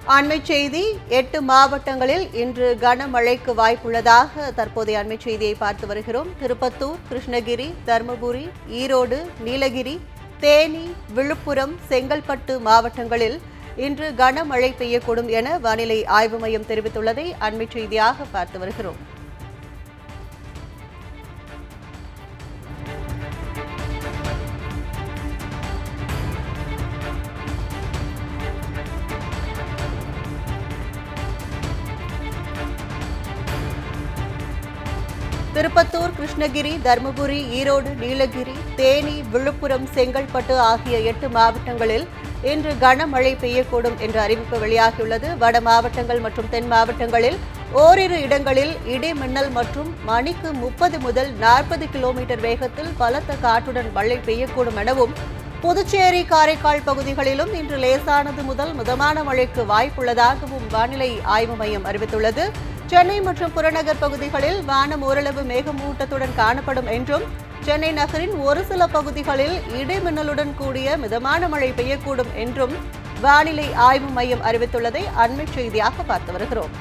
அண்மைச் செய்தி 8 மாவட்டங்களில் இன்று கனமழைக்கு வாய்ப்புள்ளதாக தற்போதைய அண்மைச் செய்தியை பார்த்து வருகிறோம். திருப்பத்தூர், கிருஷ்ணகிரி, தருமபுரி, ஈரோடு, நீலகிரி, தேனி, விழுப்புரம், செங்கல்பட்டு மாவட்டங்களில் இன்று கனமழை பெய்யக்கூடும் என வானிலை ஆய்வு மையம் தெரிவித்துள்ளதை அண்மைச் செய்தியாக பார்த்து வருகிறோம். திருப்பத்தூர், கிருஷ்ணகிரி, தருமபுரி, ஈரோடு, நீலகிரி, தேனி, விழுப்புரம், செங்கல்பட்டு ஆகிய 8 மாவட்டங்களில் இன்று கனமழை பெய்யக்கூடும் என்ற அறிவிப்பு வெளியாகியுள்ளது. வட மாவட்டங்கள் மற்றும் தென் மாவட்டங்களில் ஓரிரு இடங்களில் இடி மின்னல் மற்றும் மணிக்கு 30 முதல் 40 கிலோமீட்டர் வேகத்தில் பலத்த காற்றுடன் மழை பெய்யக்கூடும் எனவும், புதுச்சேரி, காரைக்கால் பகுதிகளிலும் இன்று லேசானது முதல் மிதமான மழைக்கு வாய்ப்புள்ளதாகவும் வானிலை ஆய்வு மையம் அறிவித்துள்ளது. சென்னை மற்றும் புறநகர் பகுதிகளில் வானம் ஓரளவு மேகமூட்டத்துடன் காணப்படும் என்றும், சென்னை நகரின் ஒரு சில பகுதிகளில் இடி மின்னலுடன் கூடிய மிதமான மழை பெய்யக்கூடும் என்றும் வானிலை ஆய்வு மையம் அறிவித்துள்ளதை அண்மைச் செய்தியாக பார்த்து வருகிறோம்.